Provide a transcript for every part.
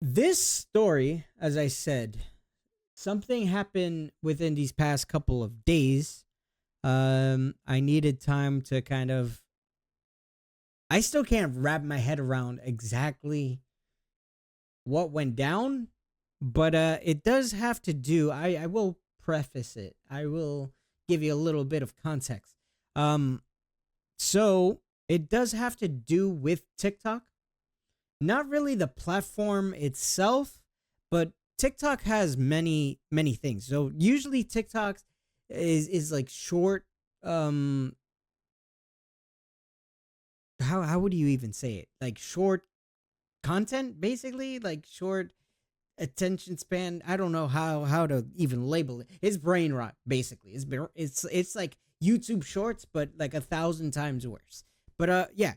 This story, as I said, something happened within these past couple of days. I needed time to kind of. I still can't wrap my head around exactly what went down, but it does have to do. I will preface it. I will give you a little bit of context. Um, so it does have to do with TikTok. Not really the platform itself, but TikTok has many things. So usually TikTok is like short. Um, how would you even say it? Like short content, basically, like short attention span. I don't know how to even label it. It's brain rot, basically. It's like YouTube Shorts, but like 1,000 times worse. But yeah,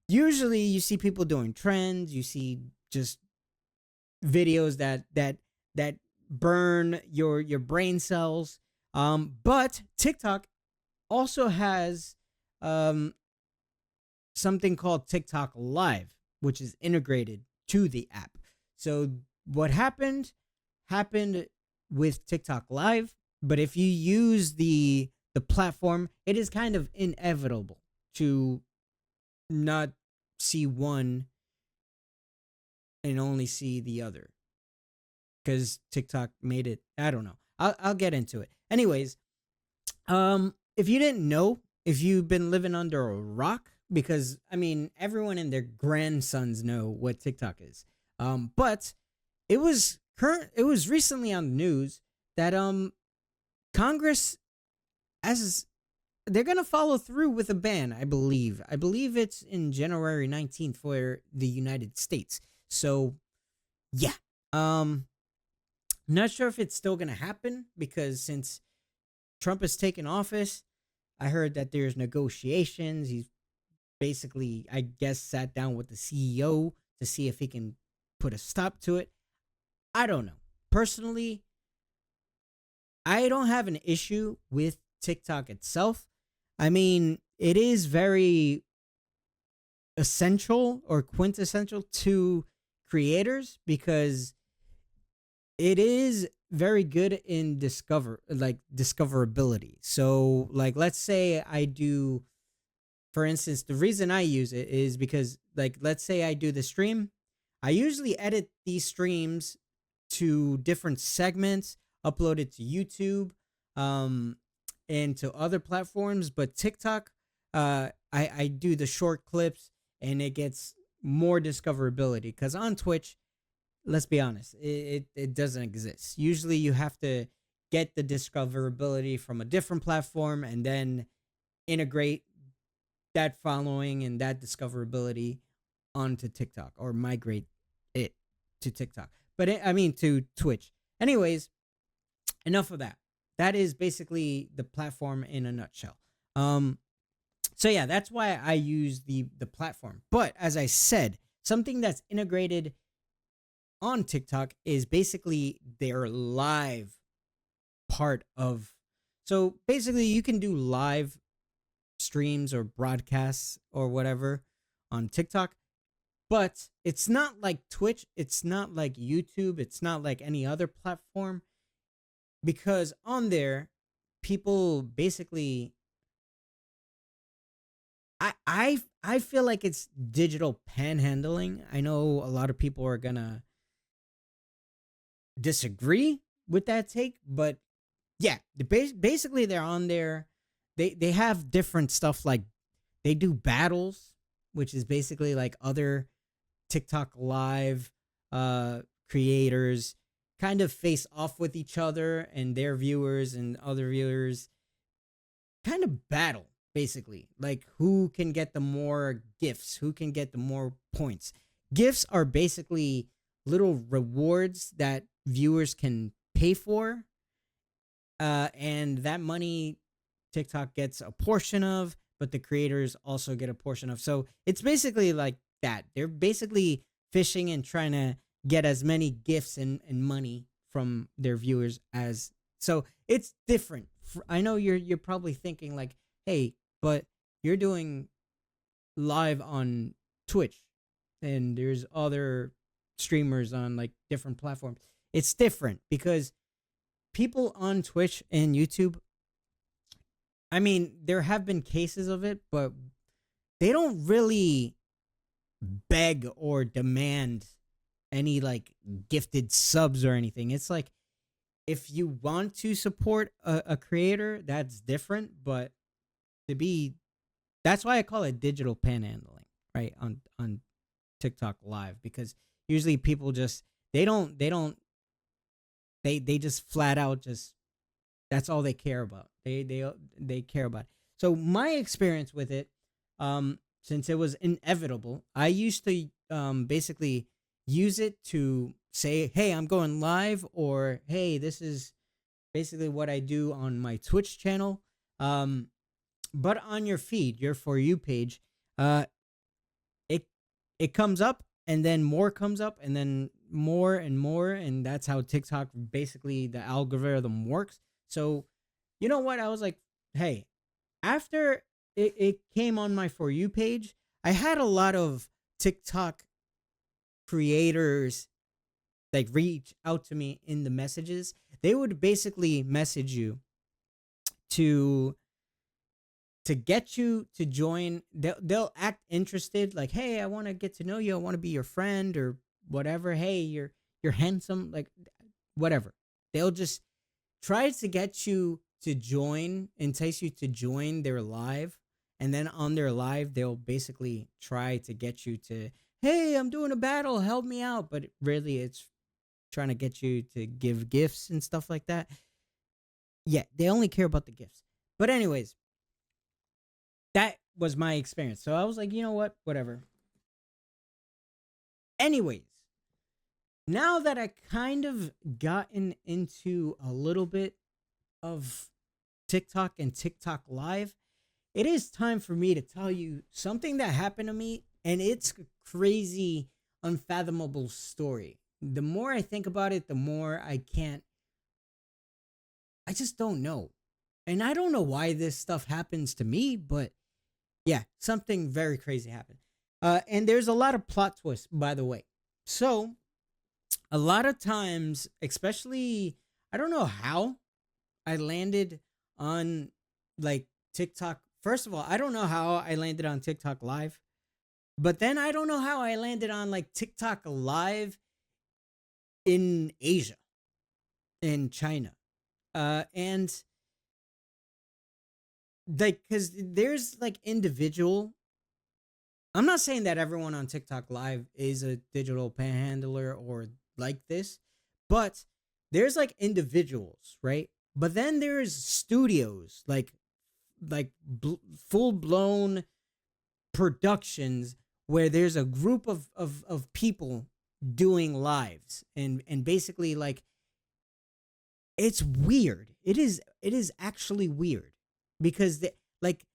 usually you see people doing trends. You see just videos that burn your brain cells. But TikTok also has um something called TikTok Live, which is integrated to the app. So what happened with TikTok Live, but if you use the platform, it is kind of inevitable to not see one and only see the other because TikTok made it. I don't know. I'll get into it. Anyways, if you didn't know, if you've been living under a rock, because I mean, everyone and their grandsons know what TikTok is. But it was recently on the news that Congress as they're gonna follow through with a ban. I believe it's in January 19th for the United States. So yeah, um, not sure if it's still gonna happen because since Trump has taken office, I heard that there's negotiations. He's basically, I guess, sat down with the CEO to see if he can put a stop to it. I don't know. Personally, I don't have an issue with TikTok itself. I mean, it is very essential or quintessential to creators because it is very good in discoverability. So like let's say I do, for instance, the reason I use it is because like let's say I do the stream, I usually edit these streams to different segments, upload it to YouTube, um, and to other platforms. But TikTok, I do the short clips, and it gets more discoverability because on Twitch, let's be honest, it doesn't exist. Usually, you have to get the discoverability from a different platform and then integrate that following and that discoverability onto TikTok or migrate it to TikTok. But I mean to Twitch. Anyways, enough of that. That is basically the platform in a nutshell. Um so yeah, that's why I use the platform. But as I said, something that's integrated on TikTok is basically their live part of. So basically you can do live streams or broadcasts or whatever on TikTok. But it's not like Twitch, it's not like YouTube, it's not like any other platform because on there people basically I feel like it's digital panhandling. I know a lot of people are going to disagree with that take, but yeah, basically they're on there. They have different stuff like they do battles, which is basically like other TikTok live creators kind of face off with each other and their viewers and other viewers kind of battle basically like who can get the more gifts, who can get the more points. Gifts are basically little rewards that viewers can pay for, and that money TikTok gets a portion of, but the creators also get a portion of. So it's basically like that. They're basically fishing and trying to get as many gifts and money from their viewers as. So it's different. I know you're probably thinking like, hey, but you're doing live on Twitch, and there's other. streamers on like different platforms. It's different because people on Twitch and YouTube, I mean, there have been cases of it, but they don't really beg or demand any like gifted subs or anything. It's like if you want to support a creator, that's different. But to be, that's why I call it digital panhandling, right? On TikTok Live, because usually people just they just flat out just that's all they care about. They care about it. So my experience with it, since it was inevitable, I used to basically use it to say, "Hey, I'm going live," or "Hey, this is basically what I do on my Twitch channel." But on your feed, your For You page, uh, it it comes up, and then more comes up, and then more and more, and that's how TikTok basically the algorithm works. So, you know what? I was like, hey, after it came on my For You page, I had a lot of TikTok creators like reach out to me in the messages. They would basically message you to get you to join. They'll act interested, like, hey, I want to get to know you, I want to be your friend or whatever. Hey, you're handsome, like whatever. They'll just try to get you to join, entice you to join their live, and then on their live they'll basically try to get you to, hey, I'm doing a battle, help me out. But really it's trying to get you to give gifts and stuff like that. Yeah, they only care about the gifts. But anyways, that was my experience. So I was like, you know what? Whatever. Anyways, now that I kind of gotten into a little bit of TikTok and TikTok Live, it is time for me to tell you something that happened to me, and it's a crazy, unfathomable story. The more I think about it, the more I just don't know. And I don't know why this stuff happens to me, but yeah, something very crazy happened. And there's a lot of plot twists, by the way. So, a lot of times, especially, I don't know how I landed on like TikTok. First of all, I don't know how I landed on TikTok Live, but then I don't know how I landed on like TikTok Live in Asia, in China. And like, because there's like individual, I'm not saying that everyone on TikTok Live is a digital panhandler or like this, but there's like individuals, right? But then there's studios, full blown productions where there's a group of people doing lives, and basically like it's weird. It is actually weird because like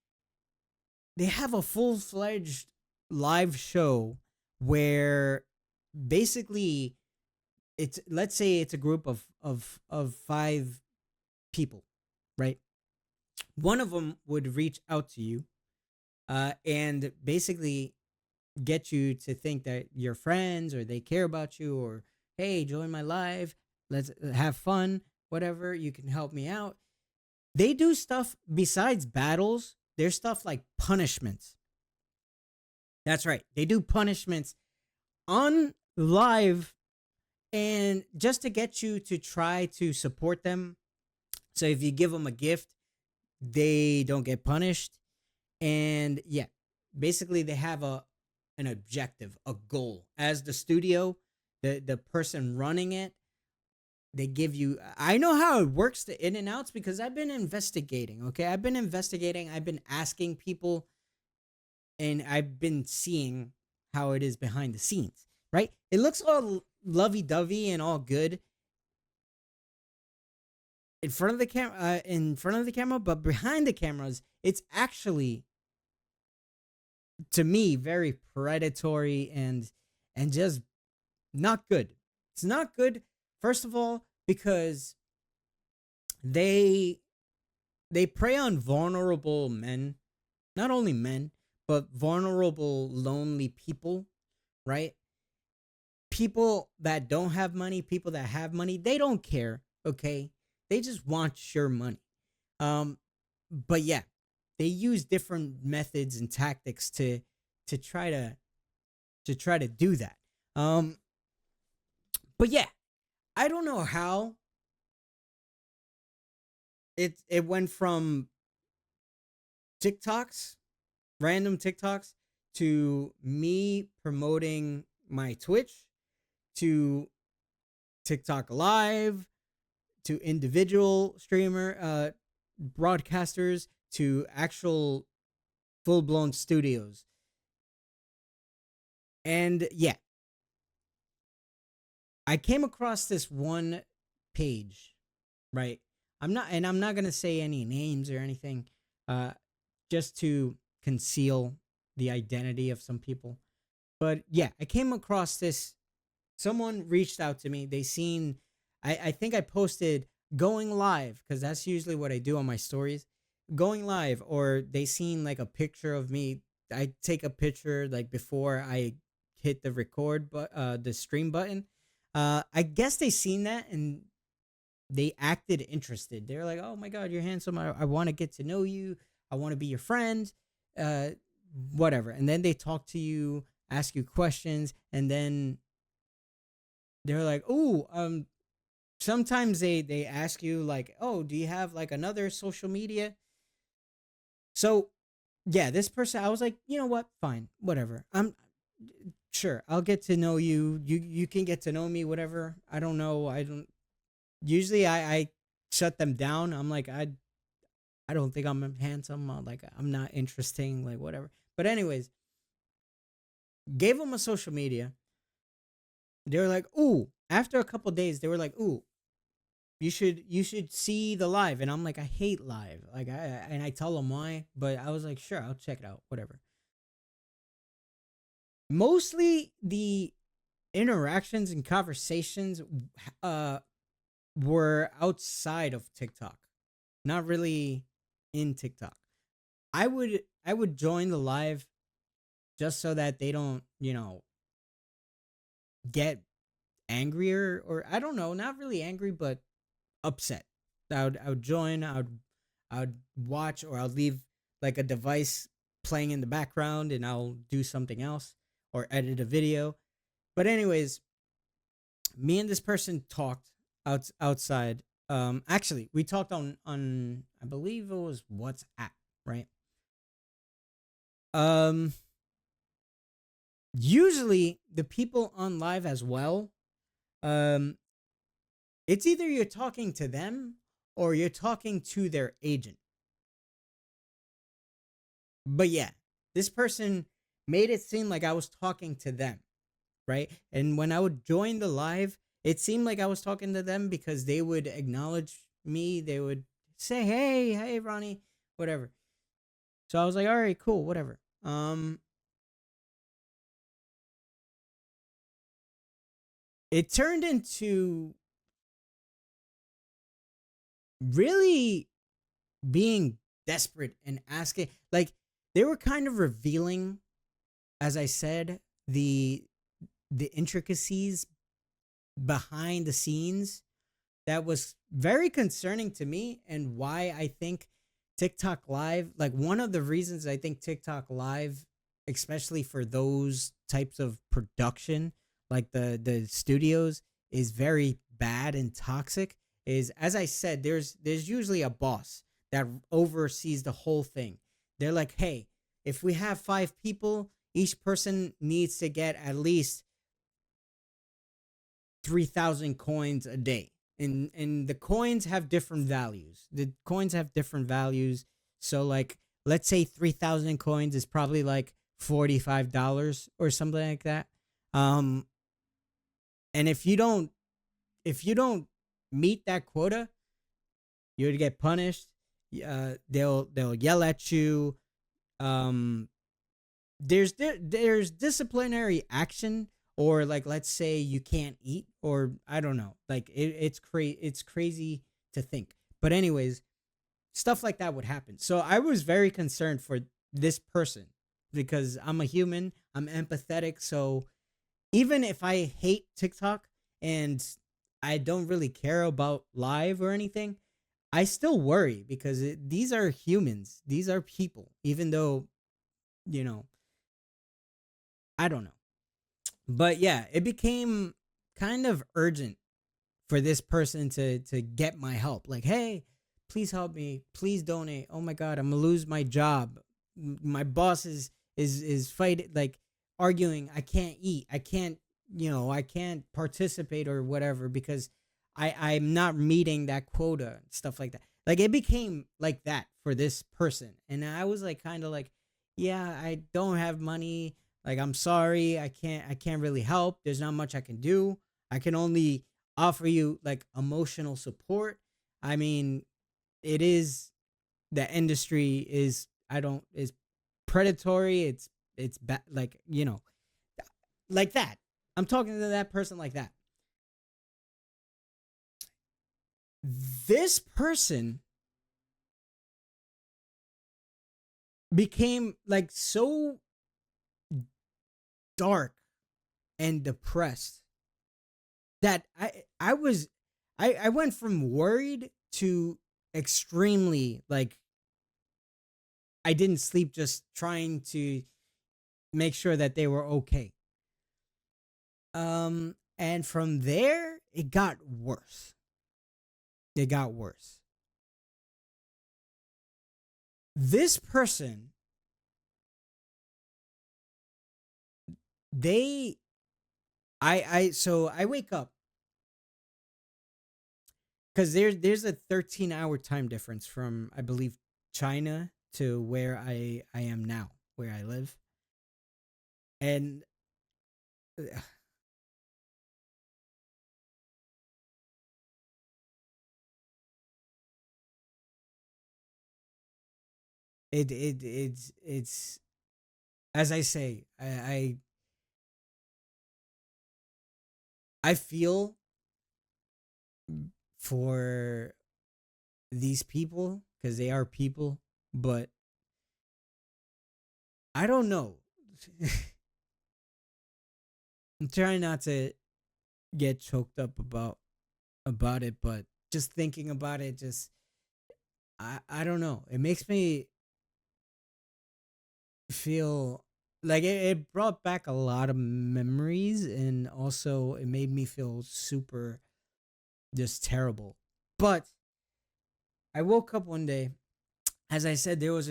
they have a full-fledged live show where basically it's, let's say it's a group of 5 people, right? One of them would reach out to you and basically get you to think that you're friends or they care about you, or hey, join my live, let's have fun, whatever, you can help me out. They do stuff besides battles. There's stuff like punishments. That's right. They do punishments on live, and just to get you to try to support them. So if you give them a gift, they don't get punished. And yeah, basically they have an objective, a goal. As the studio, the person running it, they give you, I know how it works, the in and outs, because I've been investigating. Okay, I've been investigating, I've been asking people, and I've been seeing how it is behind the scenes, right? It looks all lovey-dovey and all good in front of the camera, but behind the cameras it's actually, to me, very predatory and just not good. It's not good, first of all, because they prey on vulnerable men, not only men, but vulnerable lonely people, right? people that don't have money, people that have money, they don't care. Okay, they just want your money. Um, but yeah, they use different methods and tactics to try to do that. Um, but yeah, I don't know how it went from TikToks, random TikToks, to me promoting my Twitch, to TikTok Live, to individual streamer broadcasters, to actual full blown studios. And yeah, I came across this one page, right? I'm not gonna say any names or anything, uh, just to conceal the identity of some people. But yeah, I came across this. Someone reached out to me. They seen, I think I posted going live because that's usually what I do on my stories, going live, or they seen like a picture of me. I take a picture like before I hit the record, but the stream button. I guess they seen that and they acted interested. They're like, "Oh my god, you're handsome. I want to get to know you. I want to be your friend." Uh, Whatever. And then they talk to you, ask you questions, and then they're like, "Oh, sometimes they ask you like, "Oh, do you have like another social media?" So, yeah, this person I was like, "You know what? Fine. Whatever. I'm sure. I'll get to know you. You can get to know me whatever. I don't know. I don't usually I shut them down. I'm like, I don't think I'm handsome. Like I'm not interesting, like whatever." But anyways, gave them a social media. They were like, "Ooh." After a couple days, they were like, "Ooh, you should see the live." And I'm like, I hate live. Like I tell them why, but I was like, sure, I'll check it out, whatever. Mostly the interactions and conversations uh were outside of TikTok, not really in TikTok. I would join the live just so that they don't, get angrier, or I don't know, not really angry, but upset. I would join. I would watch, or I'll leave like a device playing in the background, and I'll do something else or edit a video. But anyways, me and this person talked outside. Actually, we talked on I believe it was WhatsApp, right? Um, Usually the people on live as well. Um, it's either you're talking to them or you're talking to their agent. But yeah, this person made it seem like I was talking to them, right? And when I would join the live, it seemed like I was talking to them because they would acknowledge me. They would say, "Hey, hey, Ronnie," whatever. So I was like, "All right, cool, whatever." It turned into really being desperate and asking, like, they were kind of revealing, as I said, the intricacies behind the scenes that was very concerning to me, and why I think TikTok Live, like one of the reasons I think TikTok Live, especially for those types of production, like the studios, is very bad and toxic, is, as I said, there's usually a boss that oversees the whole thing. They're like, "Hey, if we have 5 people, each person needs to get at least 3,000 coins a day." And the coins have different values. The coins have different values. So like, let's say 3,000 coins is probably like $45 or something like that. Um and if you don't meet that quota, you would get punished. They'll yell at you. Um there's disciplinary action, or like, let's say you can't eat, or I don't know, like it's crazy to think. But anyways, stuff like that would happen. So I was very concerned for this person because I'm a human, I'm empathetic. So even if I hate TikTok and I don't really care about live or anything, I still worry because these are humans. These are people. Even though, you know, I don't know. But yeah, it became kind of urgent for this person to get my help. Like, hey, please help me. Please donate. Oh my god, I'm gonna lose my job. My boss is fighting, like arguing. I can't eat. I can't, I can't participate or whatever because I'm not meeting that quota, stuff like that. Like it became like that for this person, and I was like, kind of like, yeah, I don't have money. Like I'm sorry, I can't really help. There's not much I can do. I can only offer you like emotional support. I mean, it is, the industry is, I don't is predatory. It's like, like that. I'm talking to that person like that. This person became like so dark and depressed that I went from worried to extremely, like, I didn't sleep just trying to make sure that they were okay. And from there it got worse. It got worse. This person, they I so I wake up because there's a 13-hour time difference from, I believe, China to where I am now, where I live. And it's, as I say, I feel for these people because they are people, but I don't know. I'm trying not to get choked up about it, but just thinking about it, just I don't know. It makes me feel like it brought back a lot of memories, and also it made me feel super just terrible. But I woke up one day, as I said, there was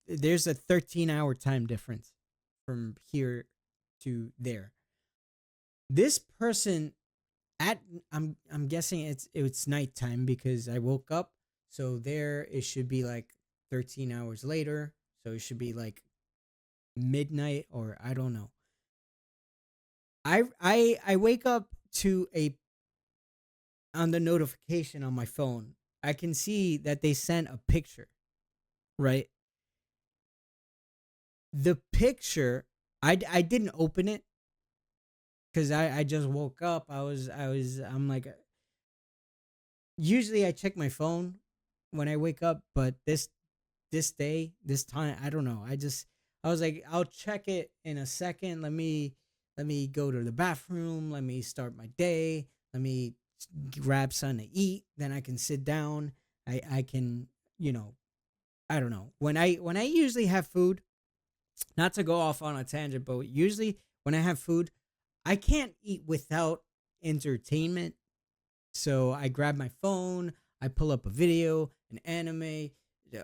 there's a 13-hour time difference from here to there. This person, at I'm guessing it's nighttime because I woke up, so there it should be like 13 hours later, so it should be like midnight, or I don't know. I wake up to a on the notification on my phone. I can see that they sent a picture, right? The picture, I didn't open it because I just woke up. I'm like, usually I check my phone when I wake up, but this day, this time, I don't know. I was like, I'll check it in a second. Let me go to the bathroom. Let me start my day. Let me grab something to eat. Then I can sit down. I can, you know, I don't know. When I usually have food, not to go off on a tangent, but usually when I have food, I can't eat without entertainment. So I grab my phone, I pull up a video, an anime,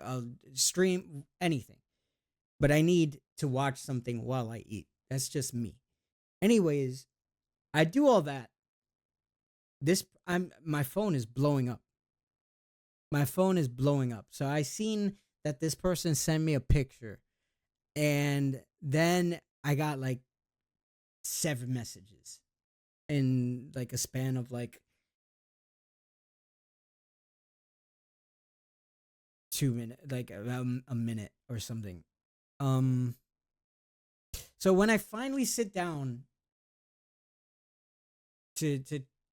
I'll stream anything. But I need to watch something while I eat. That's just me. Anyways, I do all that. This I'm My phone is blowing up. My phone is blowing up. So I seen that this person sent me a picture, and then I got like 7 messages in like a span of like 2 minutes, like a minute or something. Um, so when I finally sit down to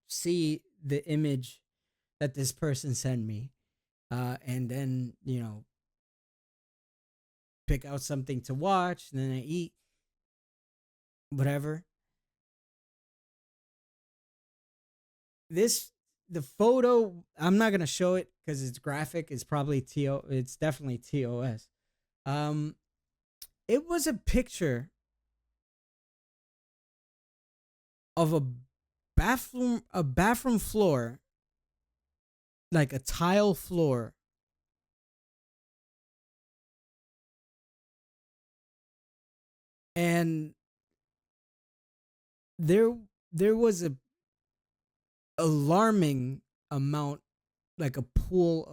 see the image that this person sent me, and then pick out something to watch, and then I eat whatever. this the photo, I'm not gonna show it because it's graphic. It's probably to. It's definitely TOS. Um, it was a picture of a bathroom floor, like a tile floor, and there there was a alarming amount, like a pool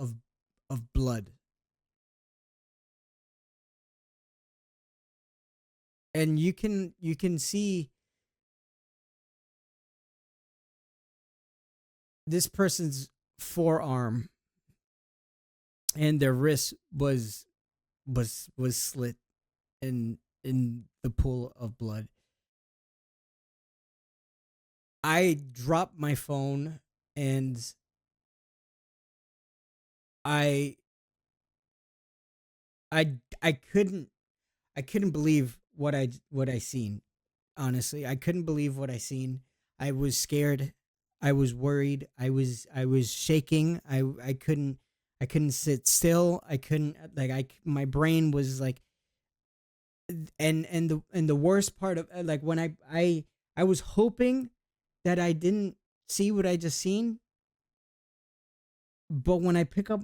of blood, and you can see this person's forearm and their wrist was slit in the pool of blood. I dropped my phone, and I I couldn't believe what I seen. Honestly, I couldn't believe what I seen. I was scared. I was worried. I was shaking. I couldn't sit still. I couldn't, like, my brain was like, and the worst part of, like, when I was hoping that I didn't see what I just seen, but when I picked up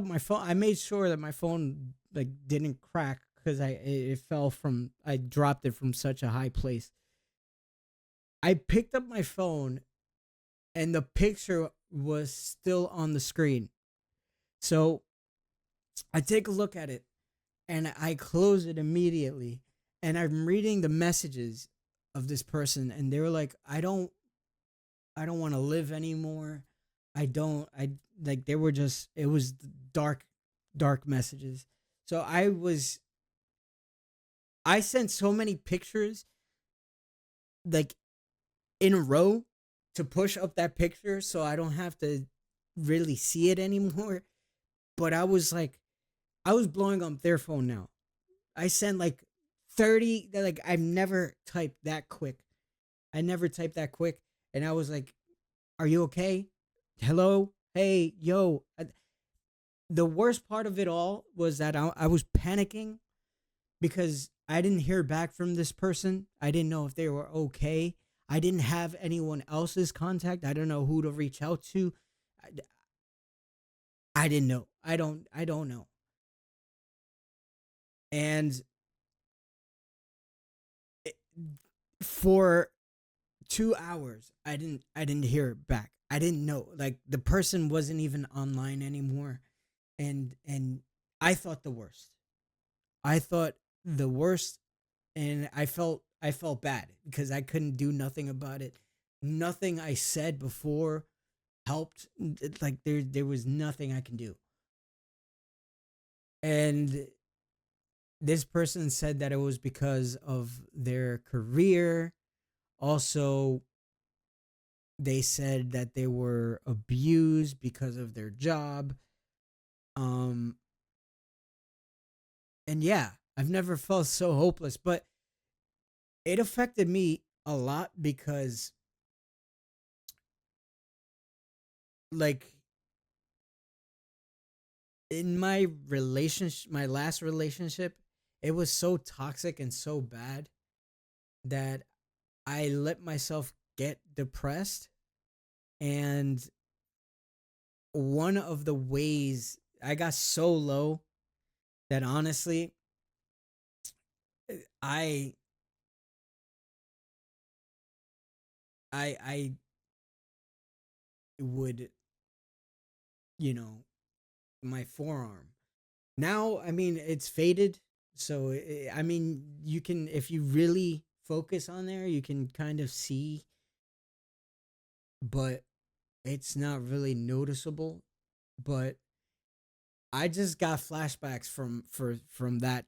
my phone, I made sure that my phone, like, didn't crack because it fell from, I dropped it from such a high place. I picked up my phone, and the picture was still on the screen. So I take a look at it, and I close it immediately, and I'm reading the messages of this person, and they were like, I don't want to live anymore. I like, they were just, it was dark, dark messages. So I sent so many pictures, like, in a row, to push up that picture so I don't have to really see it anymore. But I was like, I was blowing up their phone now. I sent like 30, like, I've never typed that quick. I never typed that quick. And I was like, are you okay? Hello? Hey, yo. The worst part of it all was that I was panicking because I didn't hear back from this person. I didn't know if they were okay. I didn't have anyone else's contact. I don't know who to reach out to. I didn't know. I don't know. And it, for 2 hours, I didn't hear back. I didn't know. Like, the person wasn't even online anymore, and I thought the worst. I thought the worst, and I felt bad because I couldn't do nothing about it. Nothing I said before helped. Like, there was nothing I can do. And this person said that it was because of their career. Also, they said that they were abused because of their job. Um and yeah, I've never felt so hopeless, but it affected me a lot because, like, in my last relationship, it was so toxic and so bad that I let myself get depressed. And one of the ways I got so low that, honestly, I I would, you know, my forearm. Now, I mean, it's faded, so I mean, you can, if you really focus on there, you can kind of see, but it's not really noticeable. But I just got flashbacks from that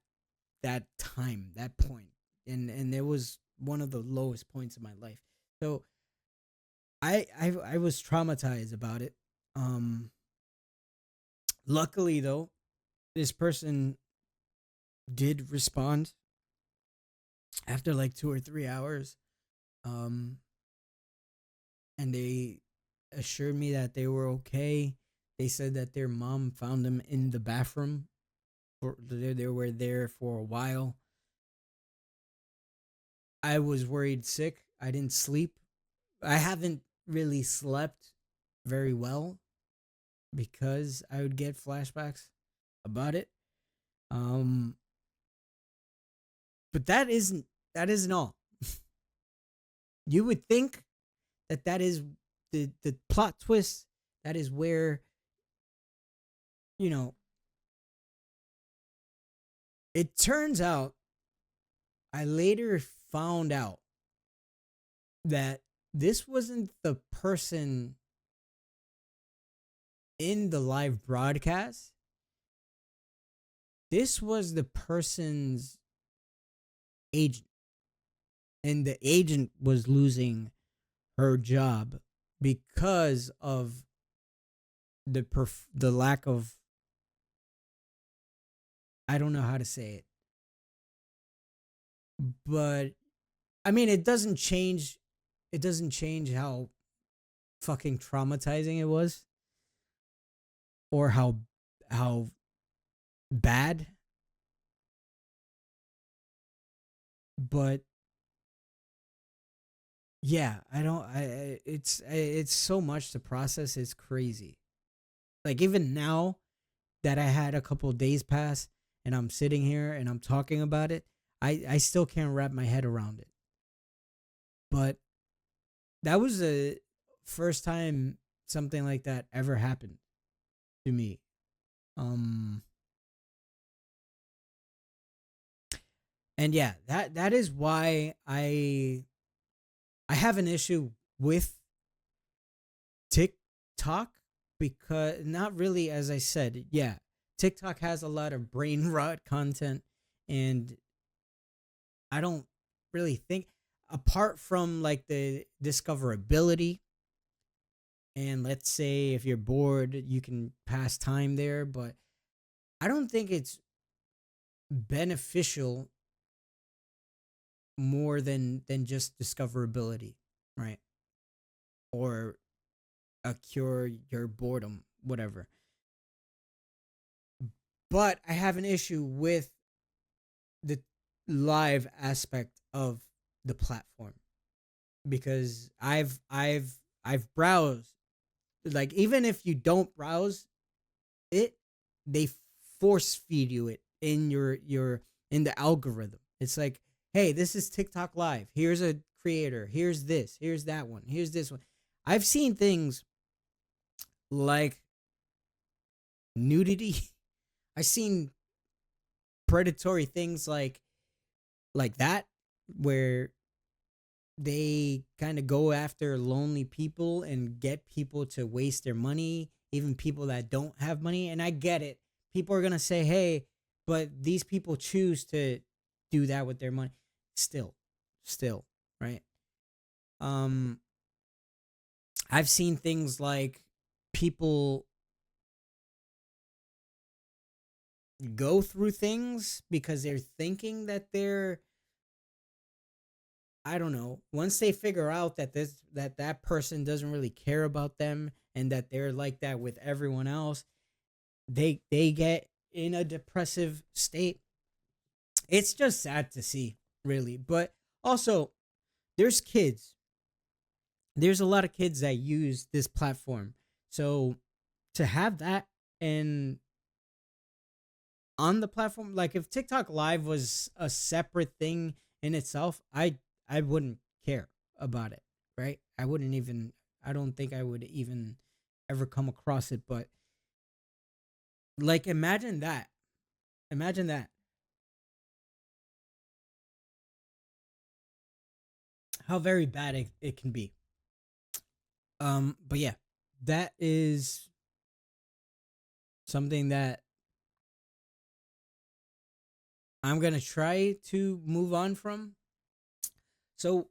time, that point, and it was one of the lowest points of my life. So I was traumatized about it. Um, Luckily, though, this person did respond after like 2 or 3 hours. Um, and assured me that they were okay. They said that their mom found them in the bathroom. They were there for a while. I was worried sick. I didn't sleep. I haven't really slept very well because I would get flashbacks about it. Um, but that isn't all. You would think that that is the plot twist. That is where you know. It turns out I later found out that this wasn't the person in the live broadcast. This was the person's agent, and the agent was losing her job because of the lack of, I don't know how to say it, but I mean it doesn't change how fucking traumatizing it was, or how bad, but yeah, I don't it's so much to process. It's crazy. Like, even now that I had a couple of days pass and I'm sitting here and I'm talking about it, I still can't wrap my head around it. But that was the first time something like that ever happened to me. Um and yeah, that is why I have an issue with TikTok, because not really, as I said, yeah, TikTok has a lot of brain rot content, and I don't really think, apart from like the discoverability, and let's say if you're bored you can pass time there, but I don't think it's beneficial more than just discoverability, right? Or a cure your boredom, whatever. But I have an issue with the live aspect of the platform, because I've browsed, like, even if you don't browse it, they force feed you it in your in the algorithm. It's like, hey, this is TikTok live. Here's a creator. Here's this. Here's that one. Here's this one. I've seen things like nudity. I've seen predatory things like that, where they kind of go after lonely people and get people to waste their money, even people that don't have money. And I get it. People are going to say, hey, but these people choose to do that with their money. Still, still, right? Um, I've seen things like people go through things because they're thinking that they're, I don't know, once they figure out that that person doesn't really care about them and that they're like that with everyone else, they get in a depressive state. It's just sad to see, really. But also, there's kids. There's a lot of kids that use this platform. So to have that, and on the platform, like if TikTok live was a separate thing in itself, I wouldn't care about it, right? I wouldn't even, I don't think I would even ever come across it. But like, imagine that. Imagine that. How very bad it can be. But yeah, that is something that I'm gonna try to move on from. So,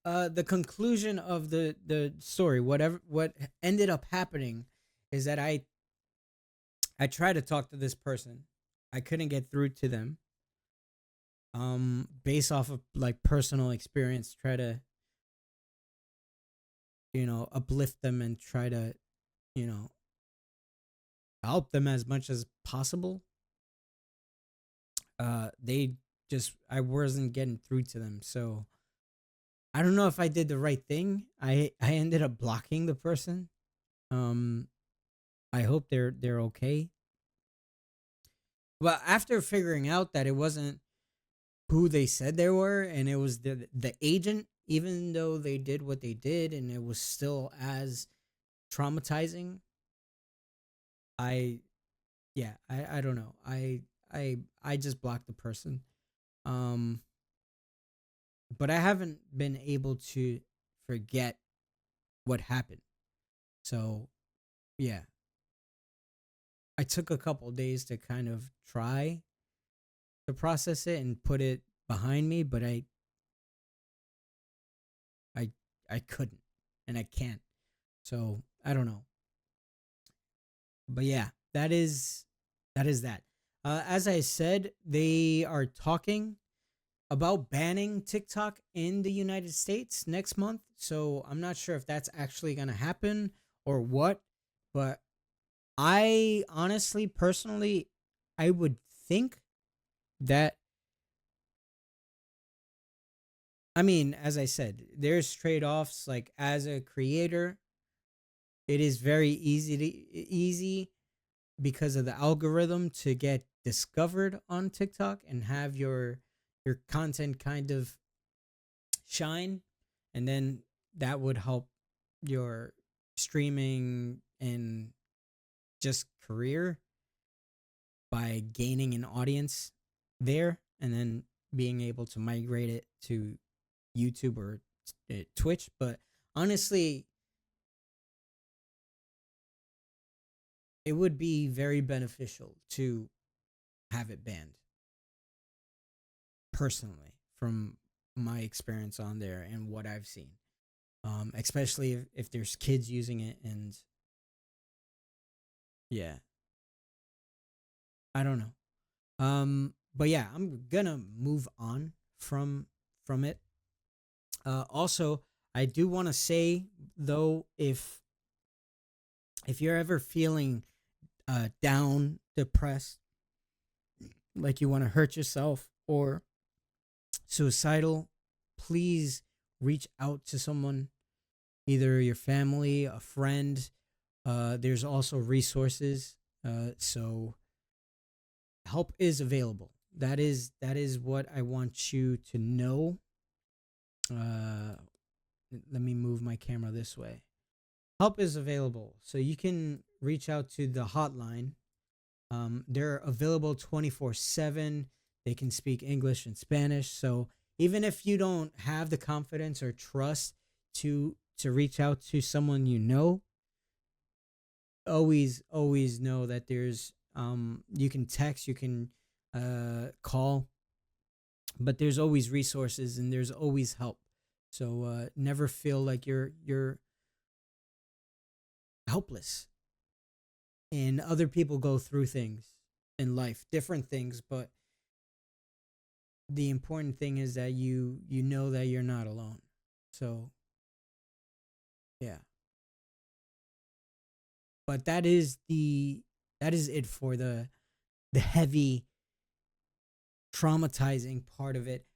the conclusion of the story, what ended up happening, is that I tried to talk to this person. I couldn't get through to them. Based off of like personal experience, try to uplift them and try to, you know, help them as much as possible. They just I wasn't getting through to them. So I don't know if I did the right thing. I ended up blocking the person. Um I hope they're okay. But after figuring out that it wasn't who they said they were and it was the agent, even though they did what they did and it was still as traumatizing, I yeah, I don't know. I just blocked the person. Um but I haven't been able to forget what happened. So, yeah, I took a couple days to kind of try to process it and put it behind me, but I I couldn't and I can't. So, I don't know. But yeah, that is that. As I said, they are talking about banning TikTok in the United States next month. So I'm not sure if that's actually going to happen or what, but I honestly, personally, I would think that, I mean, as I said, there's trade offs. Like as a creator, it is very easy because of the algorithm to get discovered on TikTok and have your content kind of shine, and then that would help your streaming and just career by gaining an audience there and then being able to migrate it to YouTube or Twitch. But honestly, it would be very beneficial to have it banned personally from my experience on there and what I've seen. Especially if there's kids using it, and yeah, I don't know. But yeah, I'm gonna move on from it. Also, I do want to say though, if you're ever feeling down, depressed, like you want to hurt yourself or suicidal, please reach out to someone, either your family, a friend. There's also resources. So help is available. That is what I want you to know. Uh, Let me move my camera this way. Help is available, so you can reach out to the hotline. They're available 24/7. They can speak English and Spanish. So even if you don't have the confidence or trust to reach out to someone you know, always know that there's you can text, you can call, but there's always resources and there's always help. So never feel like you're helpless. And other people go through things in life, different things, but the important thing is that you know that you're not alone. So yeah, but that is it for the heavy traumatizing part of it.